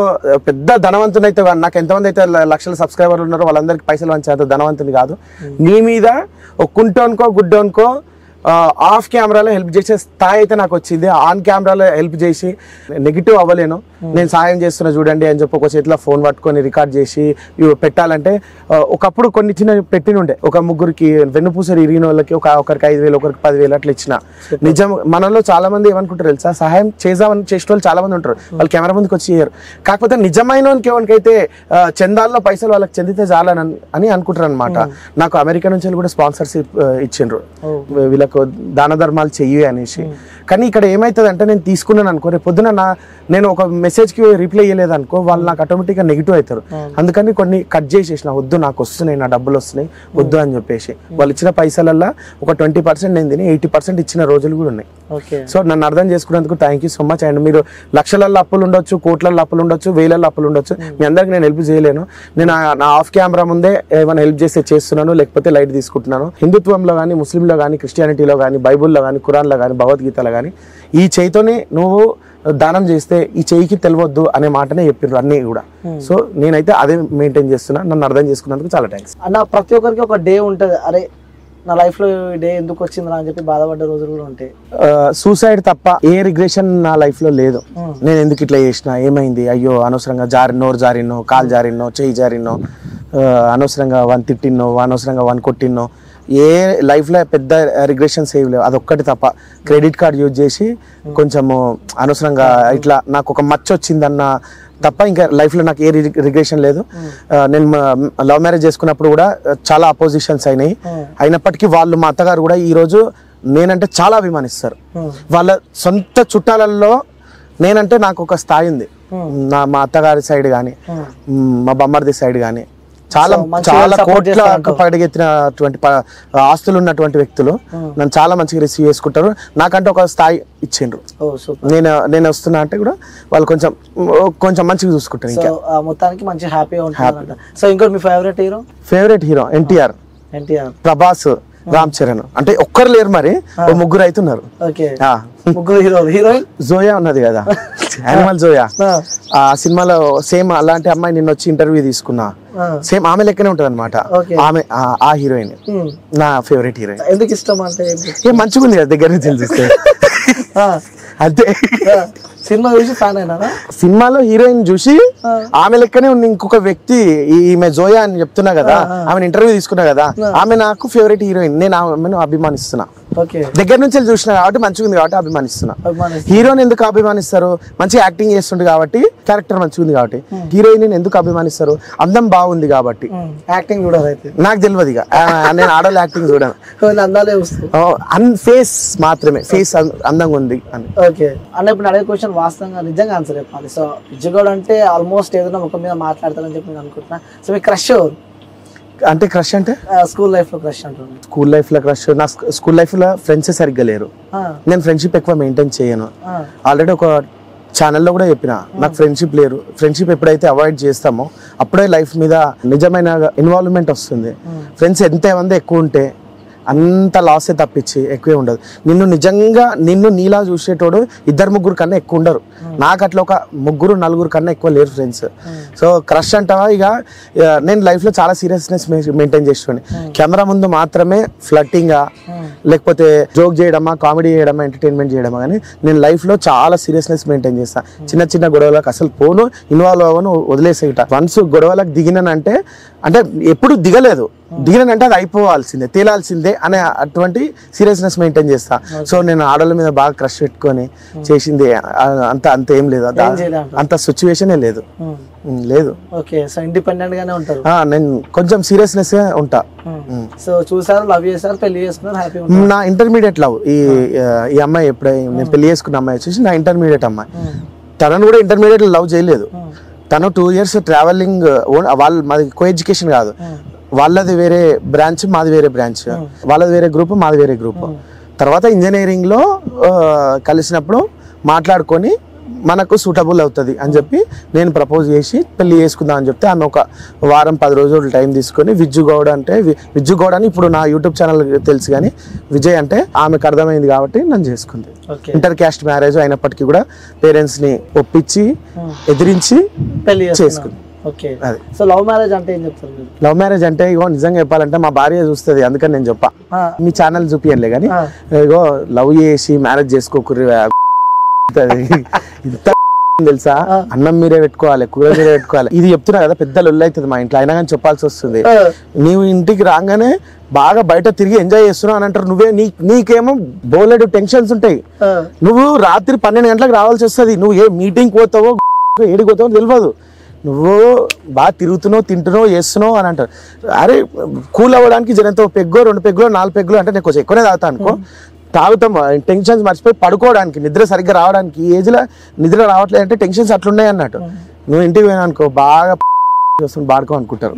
పెద్ద ధనవంతుని అయితే, నాకు ఎంతమంది అయితే లక్షల సబ్స్క్రైబర్లు ఉన్నారో వాళ్ళందరికీ పైసలు వంచేంత ధనవంతుని కాదు. నీ మీద ఒక కుంటోనుకో గుడ్డోనుకో ఆఫ్ కెమెరాలో హెల్ప్ చేసే స్థాయి అయితే నాకు వచ్చింది. ఆన్ కెమెరాలో హెల్ప్ చేసి నెగిటివ్ అవ్వలేను. నేను సాయం చేస్తున్నా చూడండి అని చెప్పి ఒక చేతిలో ఫోన్ పట్టుకొని రికార్డ్ చేసి పెట్టాలంటే, ఒకప్పుడు కొన్ని చిన్న పెట్టినుండే, ఒక ముగ్గురికి వెన్నుపూసరి ఇరిగిన వాళ్ళకి ఒకరికి 5,000, ఒకరికి 10,000 అట్లా ఇచ్చిన. నిజం మనలో చాలా మంది ఏమనుకుంటారు తెలుసా, సహాయం చేద్దామని చేసే వాళ్ళు చాలా మంది ఉంటారు, వాళ్ళు కెమెరా ముందుకు వచ్చి చేయరు. కాకపోతే నిజమైన ఎవరికైతే చందాల్లో పైసలు వాళ్ళకి చెందితే చాలని అని అనుకుంటారు అనమాట. నాకు అమెరికా నుంచి కూడా స్పాన్సర్షిప్ ఇచ్చిండ్రు, వీళ్ళకి దాన ధర్మాలు చెయ్యి అనేసి. కానీ ఇక్కడ ఏమవుతుంది అంటే, నేను తీసుకున్నాను అనుకో, రేపు పొద్దున నేను ఒక మెసేజ్కి రిప్లై ఇవ్వలేదు అనుకో, వాళ్ళు నాకు ఆటోమేటిక్గా నెగిటివ్ అవుతారు. అందుకని కొన్ని కట్ చేసేసిన, వద్దు నాకు వస్తున్నాయి, నా డబ్బులు వస్తున్నాయి వద్దు అని చెప్పేసి. వాళ్ళు ఇచ్చిన పైసలల్లో ఒక 20% నేను తిని 80% ఇచ్చిన రోజులు కూడా ఉన్నాయి. సో నన్ను అర్థం చేసుకున్నందుకు thank you so much. And మీరు లక్షలలో అప్పులు ఉండొచ్చు, కోట్లలో అప్పులు ఉండొచ్చు, వేలలో అప్పులు ఉండొచ్చు, మీ అందరికి నేను హెల్ప్ చేయలేను. నేను నా ఆఫ్ కెమెరా ముందే ఏమైనా హెల్ప్ చేస్తే చేస్తున్నాను, లేకపోతే లైట్ తీసుకుంటున్నాను. హిందుత్వంలో కానీ, ముస్లింలో కానీ, క్రిస్టియానిటీలో కానీ, బైబుల్లో కానీ, ఖురాన్లో కానీ, భగవద్గీతలో కానీ, ఈ చేయితోనే నువ్వు దానం చేస్తే ఈ చెయ్యికి తెలియవద్దు అనే మాటనే చెప్పిండ్రు అన్నీ కూడా. సో నేనైతే అదే మెయింటైన్ చేస్తున్నా. నన్ను అర్థం చేసుకున్నందుకు చాలా థ్యాంక్స్ అన్న. ప్రతి ఒక్కరికి ఒక డే ఉంటుంది, అరే నా లైఫ్ లో డే ఎందుకు వచ్చిందా అని చెప్పి బాధపడ్డ రోజులు కూడా ఉంటాయి. సూసైడ్ తప్ప ఏ రిగ్రెషన్ నా లైఫ్ లో లేదు. నేను ఎందుకు ఇట్లా చేసినా, ఏమైంది, అయ్యో అనవసరంగా నోరు జారినో, కాలు జారినో, చెయ్యి జారినో, అనవసరంగా వన్ తిట్టినో, అనవసరంగా వన్ కొట్టినో, ఏ లైఫ్లో పెద్ద రిగ్రెషన్స్ ఏవి లేవు. అదొక్కటి తప్ప క్రెడిట్ కార్డ్ యూజ్ చేసి కొంచెము అనవసరంగా ఇట్లా నాకు ఒక మచ్చ వచ్చిందన్న తప్ప ఇంకా లైఫ్లో నాకు ఏ రిగ్రెషన్ లేదు. నేను లవ్ మ్యారేజ్ చేసుకున్నప్పుడు కూడా చాలా అపోజిషన్స్ అయినప్పటికీ వాళ్ళు, మా అత్తగారు కూడా ఈరోజు నేనంటే చాలా అభిమానిస్తారు. వాళ్ళ సొంత చుట్టాలలో నేనంటే నాకు ఒక స్థాయి ఉంది. మా అత్తగారి సైడ్ కానీ, మా బొమ్మర్ది సైడ్ కానీ, చాలా చాలా కోట్ల పడిగెత్తినటువంటి ఆస్తులు ఉన్నటువంటి వ్యక్తులు నన్ను చాలా మంచిగా రిసీవ్ చేసుకుంటారు. నాకంటే ఒక స్థాయి ఇచ్చిండ్రు. నేను వస్తున్నా అంటే కూడా వాళ్ళు కొంచెం మంచిగా చూసుకుంటారు. ఇంకా మొత్తానికి మంచి హ్యాపీగా ఉంటారు. సో ఇంకోటి మీ ఫేవరెట్ హీరో ఎన్టీఆర్, ప్రభాస్, రామ్ చరణ్. అంటే ఒక్కరు లేరు, మరి ముగ్గురు అవుతున్నారు. జోయా ఉన్నది కదా, యానిమల్ జోయా, ఆ సినిమాలో సేమ్ అలాంటి అమ్మాయి నిన్న వచ్చి ఇంటర్వ్యూ తీసుకున్నా, సేమ్ ఆమె లెక్కనే ఉంటది అనమాట. ఆమె ఆ హీరోయిన్ నా ఫేవరెట్ హీరోయిన్. ఎందుకు ఇష్టం అంటే మంచిగా ఉంది కదా దగ్గర నుంచి తెలిసిస్తే అంతే. సినిమా చూసి ఫ్యాన్ అయినా? సినిమాలో హీరోయిన్ చూసి ఆమె లెక్కనే ఉంది ఇంకొక వ్యక్తి, ఈమె జోయా అని చెప్తున్నా కదా, ఆమెను ఇంటర్వ్యూ తీసుకున్నా కదా, ఆమె నాకు ఫేవరెట్ హీరోయిన్. నేను ఆమెను అభిమానిస్తున్నా, దగ్గర నుంచి చూసిన కాబట్టి మంచిగా ఉంది కాబట్టి అభిమానిస్తున్నా. హీరోని ఎందుకు అభిమానిస్తారు? మంచిగా యాక్టింగ్ చేస్తుండే కాబట్టి, క్యారెక్టర్ మంచిగా ఉంది కాబట్టి. హీరోయిన్ ఎందుకు అభిమానిస్తారు? అందం బాగుంది కాబట్టి. యాక్టింగ్ చూడాలి నాకు తెలియదు ఇక, నేను ఆడవాళ్ళ యాక్టింగ్ చూడను, ఫేస్ మాత్రమే, ఫేస్ అందంగా ఉంది అని. ఓకే అన్న, ఇప్పుడు అడిగే క్వశ్చన్ వాస్తవంగా నిజంగా ఆన్సర్ చెప్పాలి. సో పిజ్జిగోడ్ అంటే ఆల్మోస్ట్ ఏదైనా ముఖం మీద మాట్లాడతారని చెప్పి నేను అనుకుంటున్నా. సో మీ క్రష్ ఎవరు? అంటే క్రష్ అంటే స్కూల్ లైఫ్ లో క్రష్ అంటున్నాను. స్కూల్ లైఫ్ లో క్రష్, నా స్కూల్ లైఫ్ లో ఫ్రెండ్స్ సరిగ్గా లేరు. నేను ఫ్రెండ్షిప్ ఎక్కువ మెయింటైన్ చేయను. ఆల్రెడీ ఒక ఛానల్లో కూడా చెప్పిన, నాకు ఫ్రెండ్షిప్ లేరు. ఫ్రెండ్షిప్ ఎప్పుడైతే అవాయిడ్ చేస్తామో అప్పుడే లైఫ్ మీద నిజమైన ఇన్వాల్వ్మెంట్ వస్తుంది. ఫ్రెండ్స్ ఎంతమంది ఎక్కువ ఉంటే అంత లాసే తప్పించి ఎక్కువే ఉండదు. నిన్ను నీలా చూసేటోడు 2-3 కన్నా ఎక్కువ ఉండరు. నాకు అట్లా ఒక 3-4 కన్నా ఎక్కువ లేరు ఫ్రెండ్స్. సో క్రష్ అంటావా, ఇక నేను లైఫ్లో చాలా సీరియస్నెస్ మెయింటైన్ చేసేవాడిని. కెమెరా ముందు మాత్రమే ఫ్లట్టింగా లేకపోతే జోక్ చేయడమా, కామెడీ చేయడమా, ఎంటర్టైన్మెంట్ చేయడమా, కానీ నేను లైఫ్లో చాలా సీరియస్నెస్ మెయింటైన్ చేస్తాను. చిన్న గొడవలకు అసలు పోను, ఇన్వాల్వ్ అవ్వను, వదిలేసేట. వన్స్ గొడవలకు దిగినానంటే అంటే ఎప్పుడు దిగినానంటే అది అయిపోవాల్సిందే, తేలాల్సిందే అనే అటువంటి సీరియస్నెస్ మెయింటైన్ చేస్తా. సో నేను ఆడవాళ్ళ మీద బాగా క్రష్ పెట్టుకొని చేసింది అంత ఏం లేదు, అంత సిచ్యువేషనే లేదు. ఓకే, సో ఇండిపెండెంట్ గానే ఉంటారు. నేను కొంచెం సీరియస్నెస్ ఉంటా. సో చూసారు, లవ్ చేశారు, పెళ్లి చేసుకున్నారు, హ్యాపీ. నా ఇంటర్మీడియట్ లవ్ ఈ అమ్మాయి, ఎప్పుడైనా నేను పెళ్లి చేసుకున్న అమ్మాయి వచ్చేసి నా ఇంటర్మీడియట్ అమ్మాయి. తనను కూడా ఇంటర్మీడియట్ లవ్ చేయలేదు. తను 2 years ట్రావెలింగ్, మాది కో ఎడ్యుకేషన్ కాదు, వాళ్ళది వేరే బ్రాంచ్, మాది వేరే బ్రాంచ్, వాళ్ళది వేరే గ్రూప్, మాది వేరే గ్రూప్. తర్వాత ఇంజనీరింగ్లో కలిసినప్పుడు మాట్లాడుకొని మనకు సూటబుల్ అవుతుంది అని చెప్పి నేను ప్రపోజ్ చేసి పెళ్లి చేసుకుందాం అని చెప్తే ఆమె ఒక వారం 10 రోజులు టైం తీసుకొని విజ్జు గౌడ్ అని ఇప్పుడు నా యూట్యూబ్ ఛానల్ తెలుసు, కానీ విజయ్ అంటే ఆమెకు అర్థమైంది కాబట్టి నన్ను చేసుకుంది. ఇంటర్ క్యాస్ట్ మ్యారేజ్ అయినప్పటికీ కూడా పేరెంట్స్ని ఒప్పించి ఎదిరించి పెళ్లి చేసుకుంది. సో లవ్ మ్యారేజ్ అంటే ఏం చెప్తారు? లవ్ మ్యారేజ్ అంటే ఇగో నిజంగా చెప్పాలంటే మా భార్య చూస్తుంది, అందుకని నేను చెప్పా. మీ ఛానల్ చూపియలే కానీ ఇగో లవ్ చేసి మ్యారేజ్ చేసుకోకుర్రి ఇంత తెలుసా, అన్నం మీరే పెట్టుకోవాలి, కూర మీరే పెట్టుకోవాలి. ఇది చెప్తున్నా కదా, పెద్ద లొల్లు అవుతుంది మా ఇంట్లో, అయినా కానీ చెప్పాల్సి వస్తుంది. నీవు ఇంటికి రాగానే బాగా బయట తిరిగి ఎంజాయ్ చేస్తున్నావు అని అంటారు. నీకేమో బోలెడు టెన్షన్స్ ఉంటాయి. నువ్వు రాత్రి 12 గంటలకు రావాల్సి వస్తుంది. నువ్వు ఏ మీటింగ్ పోతావో ఏడికి పోతావో తెలియదు. నువ్వు బాగా తిరుగుతున్నావు, తింటున్నావు, చేస్తున్నావు అని అంటారు. అరే కూల్ అవ్వడానికి జనంతో పెగ్గో 2 పెగ్గులో 4 పెగ్గులు అంటే నేను కొంచెం ఎక్కువనే తాగుతా అనుకో, తాగుతాం టెన్షన్స్ మర్చిపోయి పడుకోవడానికి, నిద్ర సరిగ్గా రావడానికి. ఈ ఏజ్లో నిద్ర రావట్లేదు అంటే టెన్షన్స్ అట్లున్నాయి అన్నట్టు. నువ్వు ఇంటికి పోయినా అనుకో బాగా వస్తుంది బాడుకో అనుకుంటారు,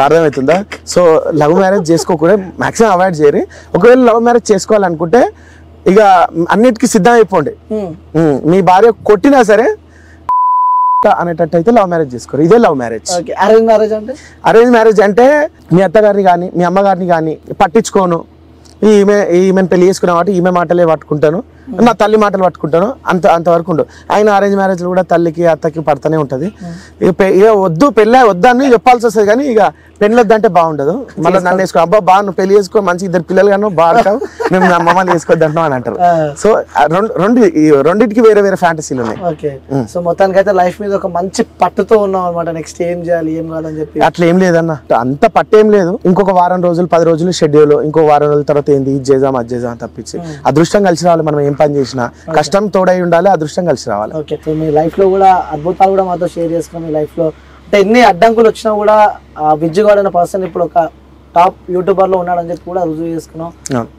అర్థమవుతుందా? సో లవ్ మ్యారేజ్ చేసుకోకూడదు, మాక్సిమం అవాయిడ్ చేయరు. ఒకవేళ లవ్ మ్యారేజ్ చేసుకోవాలనుకుంటే ఇక అన్నిటికీ సిద్ధం అయిపోండి. మీ భార్య కొట్టినా సరే అనేటట్టు అయితే లవ్ మ్యారేజ్ చేసుకోరు. ఇదే లవ్ మ్యారేజ్. అరేంజ్ మ్యారేజ్ అంటే మీ అత్తగారిని కానీ మీ అమ్మగారిని కానీ పట్టించుకోను, ఈమెను పెళ్లి చేసుకునే వాటి ఈమె మాటలే పట్టుకుంటాను, నా తల్లి మాటలు పట్టుకుంటాను, అంతవరకు ఉండు. ఆయన అరేంజ్ మ్యారేజ్ కూడా తల్లికి అత్తకి పడుతూనే ఉంటుంది. ఇక వద్దు పెళ్ళి వద్దని చెప్పాల్సి వస్తుంది, కానీ ఇక పెళ్ళి వద్దంటే బాగుండదు. మళ్ళీ నన్ను వేసుకో, అబ్బా బాగా నువ్వు పెళ్లి చేసుకో, మంచి 2 పిల్లలు గాను బాగుంటావు, మేము నా అమ్మని వేసుకోవద్దంటాం అని అంటారు. సో రెండింటికి వేరే వేరే ఫ్యాంటసీలు ఉన్నాయి. సో మొత్తానికి అయితే లైఫ్ మీద ఒక మంచి పట్టుతో ఉన్నాం అనమాట. నెక్స్ట్ ఏం చేయాలి ఏం కాదని చెప్పి అట్లా ఏం లేదన్న, అంత పట్టేం లేదు. ఇంకొక వారం రోజులు 10 రోజులు షెడ్యూల్, ఇంకో వారం రోజుల తర్వాత ఏంది ఇది చేద్దాం అది చేద్దాం అని తప్పించి అదృష్టం కలిసి రావాలి. మనం ఏం పని చేసినా కష్టం తోడై ఉండాలి, అదృష్టం కలిసి రావాలి. ఓకే, సో మీ లైఫ్ లో కూడా అద్భుతాలు కూడా మాతో షేర్ చేసుకున్నాం. మీ లైఫ్ లో అంటే ఎన్ని అడ్డంకులు వచ్చినా కూడా విజ్జు గౌడ్ అనే పర్సన్ ఇప్పుడు ఒక టాప్ యూట్యూబర్ లో ఉన్నాడని చెప్పి కూడా రుజువు చేసుకున్నాం.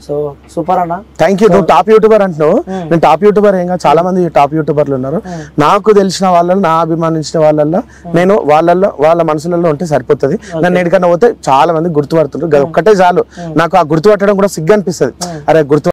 సో సూపర్ అన్న, థ్యాంక్ యూ. నువ్వు టాప్ యూట్యూబర్ అంటున్నావు, నేను టాప్ యూట్యూబర్ ఏం కాదు, చాలా మంది టాప్ యూట్యూబర్లు ఉన్నారు. నాకు తెలిసిన వాళ్ళలో, నా అభిమానించిన వాళ్ళల్లో నేను వాళ్ళ మనసులలో ఉంటే సరిపోతుంది. నన్ను ఎక్కడికన్నా పోతే చాలా మంది గుర్తుపడుతుంటారు. ఒక్కటే చాలు నాకు, ఆ గుర్తుపట్టడం కూడా సిగ్గు అనిపిస్తుంది. అరే గుర్తు